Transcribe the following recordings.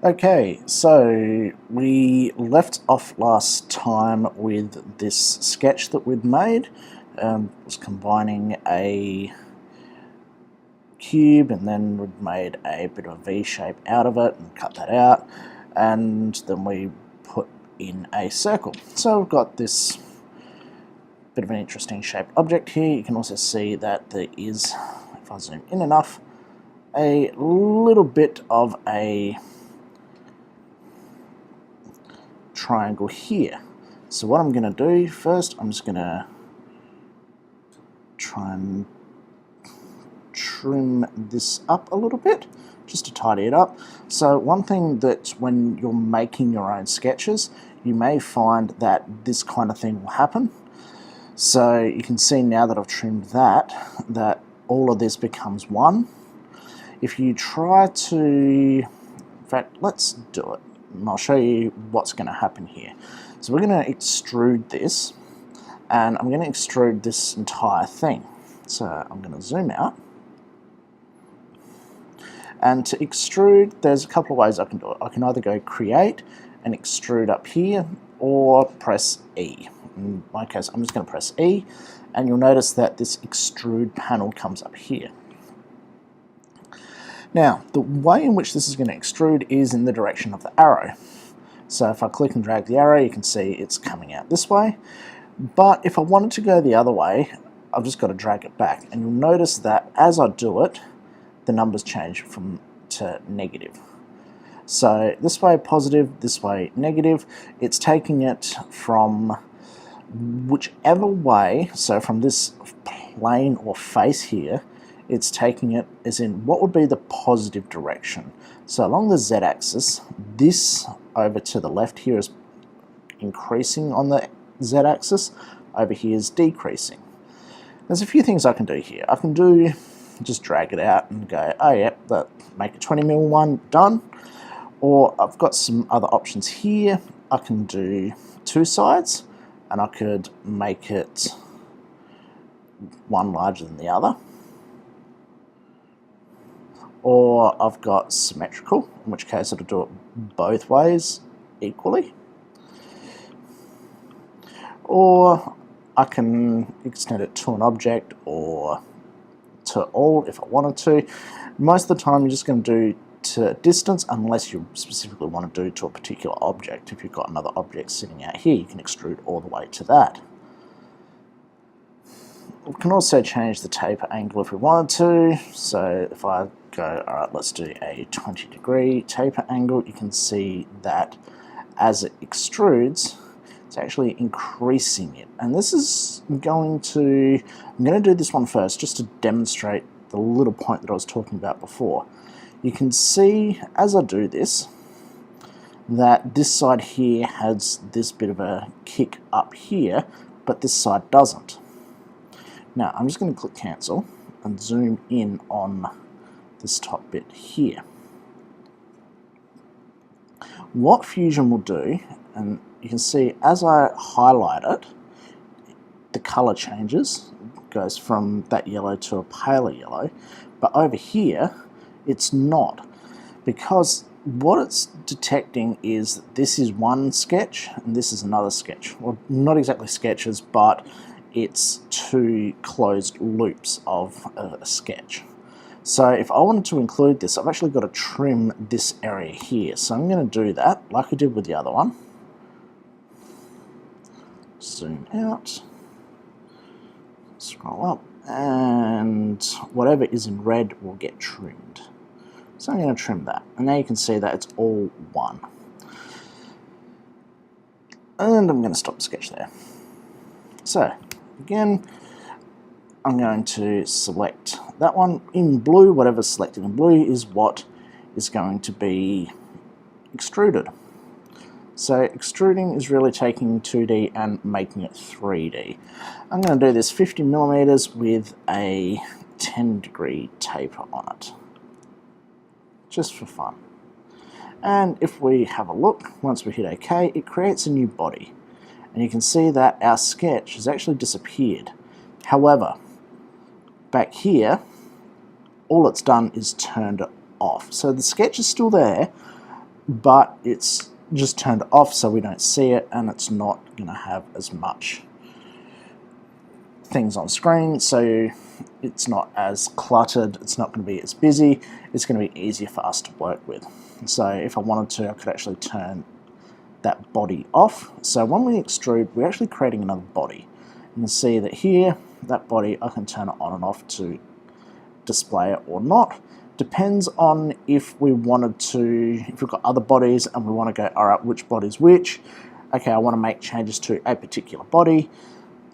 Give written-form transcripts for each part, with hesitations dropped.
Okay, so we left off last time with this sketch that we'd made. It was combining a cube, and then we'd made a bit of a V shape out of it and cut that out, and then we put in a circle. So we've got this bit of an interesting shaped object here. You can also see that there is, if I zoom in enough, a little bit of a triangle here. So what I'm going to do first, I'm just going to try and trim this up a little bit just to tidy it up. So one thing that when you're making your own sketches, you may find that this kind of thing will happen. So you can see now that I've trimmed that all of this becomes one. If you try to, in fact, let's do it. And I'll show you what's going to happen here. So we're going to extrude this, and I'm going to extrude this entire thing. So I'm going to zoom out. And to extrude, there's a couple of ways I can do it. I can either go create and extrude up here, or press E. In my case, I'm just going to press E, and you'll notice that this extrude panel comes up here. Now, the way in which this is going to extrude is in the direction of the arrow. So if I click and drag the arrow, you can see it's coming out this way. But if I wanted to go the other way, I've just got to drag it back. And you'll notice that as I do it, the numbers change to negative. So this way positive, this way negative. It's taking it from whichever way, so from this plane or face here, it's taking it as in what would be the positive direction. So along the z-axis, this over to the left here is increasing on the z-axis, over here is decreasing. There's a few things I can do here. I can just drag it out and go, oh yeah, make a 20mm one, done. Or I've got some other options here. I can do two sides, and I could make it one larger than the other. Or I've got symmetrical, in which case it'll do it both ways equally. Or I can extend it to an object or to all if I wanted to. Most of the time you're just going to do to distance, unless you specifically want to do to a particular object. If you've got another object sitting out here, you can extrude all the way to that. We can also change the taper angle if we wanted to. So if I go, alright, let's do a 20-degree taper angle, you can see that as it extrudes, it's actually increasing it. And this is I'm going to do this one first just to demonstrate the little point that I was talking about before. You can see as I do this that this side here has this bit of a kick up here, but this side doesn't. Now I'm just going to click cancel and zoom in on this top bit here. What Fusion will do, and you can see as I highlight it, the color changes, it goes from that yellow to a paler yellow, but over here it's not, because what it's detecting is that this is one sketch and this is another sketch. Well, not exactly sketches, but it's two closed loops of a sketch. So if I wanted to include this, I've actually got to trim this area here. So I'm going to do that like I did with the other one. Zoom out, scroll up, and whatever is in red will get trimmed. So I'm going to trim that, and now you can see that it's all one. And I'm going to stop the sketch there. So again, I'm going to select that one in blue. Whatever's selected in blue is what is going to be extruded. So extruding is really taking 2D and making it 3D. I'm going to do this 50mm with a 10-degree taper on it, just for fun. And if we have a look, once we hit OK, it creates a new body. And you can see that our sketch has actually disappeared. However, back here, all it's done is turned it off. So the sketch is still there, but it's just turned off so we don't see it, and it's not going to have as much things on screen, so it's not as cluttered, it's not going to be as busy, it's going to be easier for us to work with. So if I wanted to, I could actually turn that body off. So when we extrude, we're actually creating another body. You can see that here, that body, I can turn it on and off to display it or not. Depends on if we wanted to, if we've got other bodies and we want to go, all right, which body's which? Okay, I want to make changes to a particular body.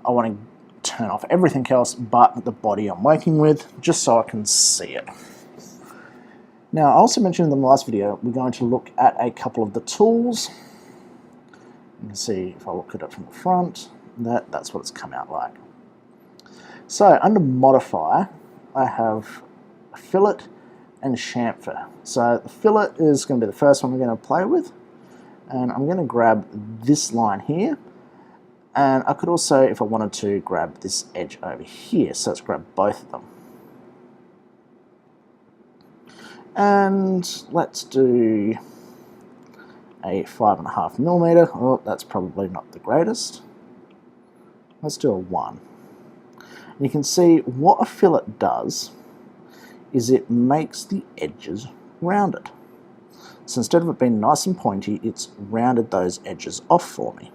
I want to turn off everything else but the body I'm working with, just so I can see it. Now, I also mentioned in the last video, we're going to look at a couple of the tools. You can see if I look at it from the front, that's what it's come out like. So under Modify, I have Phillip and Chamfer. So the fillet is going to be the first one we're going to play with, and I'm going to grab this line here, and I could also, if I wanted to, grab this edge over here. So let's grab both of them, and let's do a 5.5mm. Oh, that's probably not the greatest. Let's do a 1. And you can see what a fillet does is it makes the edges rounded. So instead of it being nice and pointy, it's rounded those edges off for me.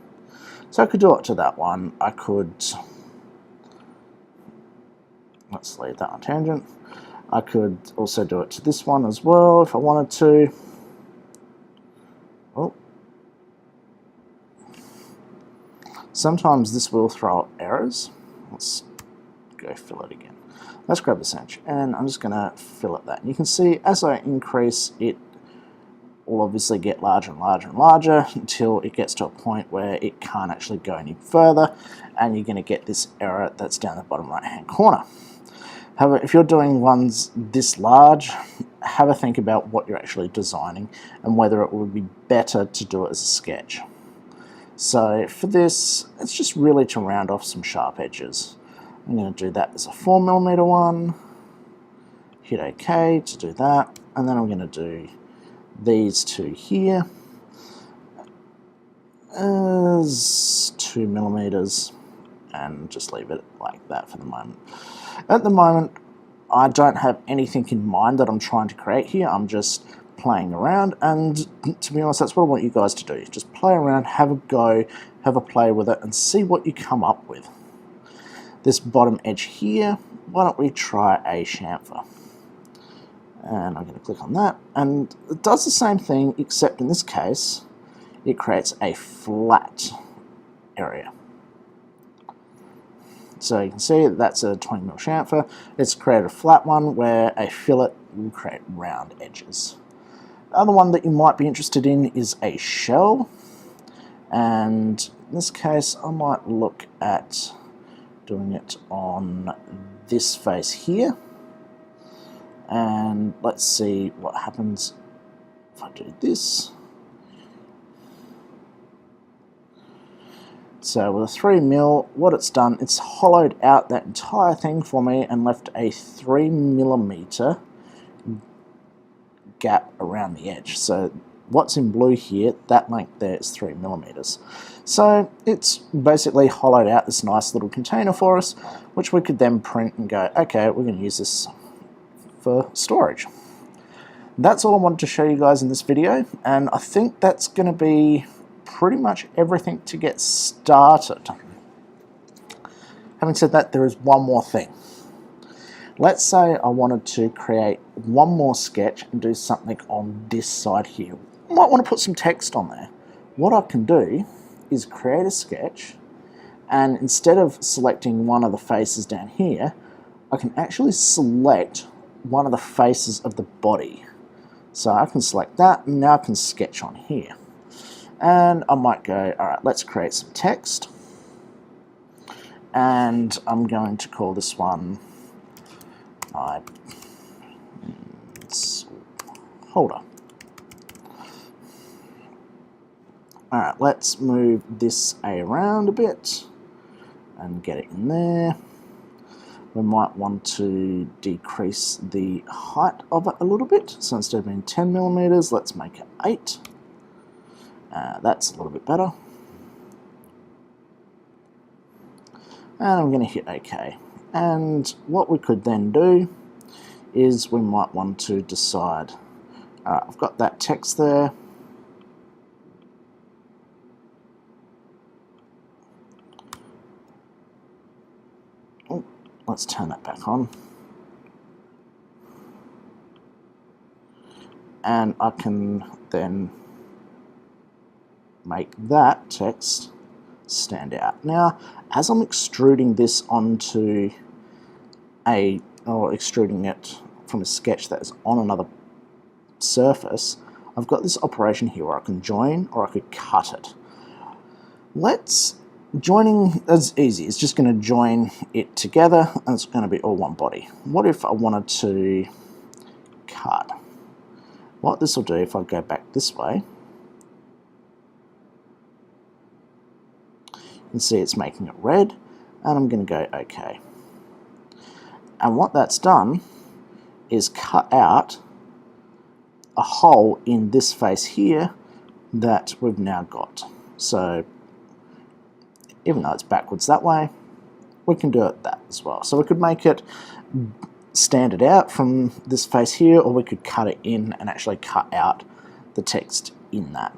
So I could do it to that one. I could, let's leave that on tangent. I could also do it to this one as well if I wanted to. Oh. Sometimes this will throw up errors. Let's go fillet again. Let's grab this edge, and I'm just going to fillet that. And you can see as I increase, it will obviously get larger and larger and larger until it gets to a point where it can't actually go any further, and you're going to get this error that's down the bottom right hand corner. However, if you're doing ones this large, have a think about what you're actually designing and whether it would be better to do it as a sketch. So for this, it's just really to round off some sharp edges. I'm going to do that as a 4mm one, hit OK to do that, and then I'm going to do these two here as 2mm, and just leave it like that for the moment. At the moment, I don't have anything in mind that I'm trying to create here. I'm just playing around, and to be honest, that's what I want you guys to do. Just play around, have a go, have a play with it, and see what you come up with. This bottom edge here, why don't we try a chamfer? And I'm going to click on that, and it does the same thing, except in this case, it creates a flat area. So you can see that's a 20mm chamfer. It's created a flat one where a fillet will create round edges. The other one that you might be interested in is a shell, and in this case I might look at doing it on this face here, and let's see what happens if I do this. So with a 3mm, what it's done, it's hollowed out that entire thing for me and left a 3mm gap around the edge. So what's in blue here, that length there is 3mm. So it's basically hollowed out this nice little container for us, which we could then print and go, okay, we're going to use this for storage. That's all I wanted to show you guys in this video, and I think that's going to be pretty much everything to get started. Having said that, there is one more thing. Let's say I wanted to create one more sketch and do something on this side here. I might want to put some text on there. What I can do is create a sketch, and instead of selecting one of the faces down here, I can actually select one of the faces of the body. So I can select that, and now I can sketch on here. And I might go, all right, let's create some text, and I'm going to call this one my holder. Alright, let's move this around a bit and get it in there. we might want to decrease the height of it a little bit. So instead of being 10 millimeters, let's make it 8. That's a little bit better. And I'm going to hit OK. And what we could then do is we might want to decide, I've got that text there. Oh, let's turn that back on. And I can then make that text stand out. Now, as I'm extruding this onto or extruding it from a sketch that is on another surface, I've got this operation here where I can join or I could cut it. Joining is easy. It's just going to join it together and it's going to be all one body. What if I wanted to cut? What this will do, if I go back this way, you can see it's making it red, and I'm going to go OK. And what that's done is cut out a hole in this face here that we've now got. So even though it's backwards that way, we can do it that as well. So we could make it stand it out from this face here, or we could cut it in and actually cut out the text in that.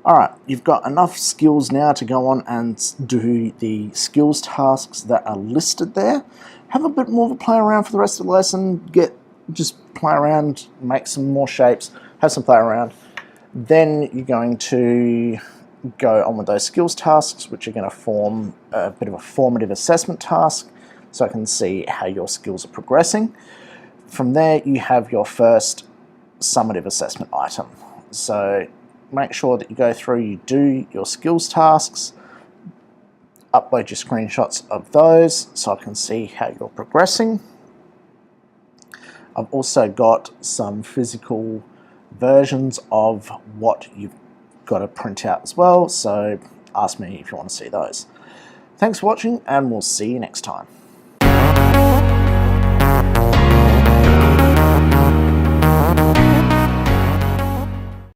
Alright, you've got enough skills now to go on and do the skills tasks that are listed there. Have a bit more of a play around for the rest of the lesson. Just play around, make some more shapes, have some play around. Then you're going to go on with those skills tasks, which are going to form a bit of a formative assessment task, so I can see how your skills are progressing. From there, you have your first summative assessment item. So make sure that you go through, you do your skills tasks, upload your screenshots of those so I can see how you're progressing. I've also got some physical versions of what you've got to print out as well, so ask me if you want to see those. Thanks for watching, and we'll see you next time.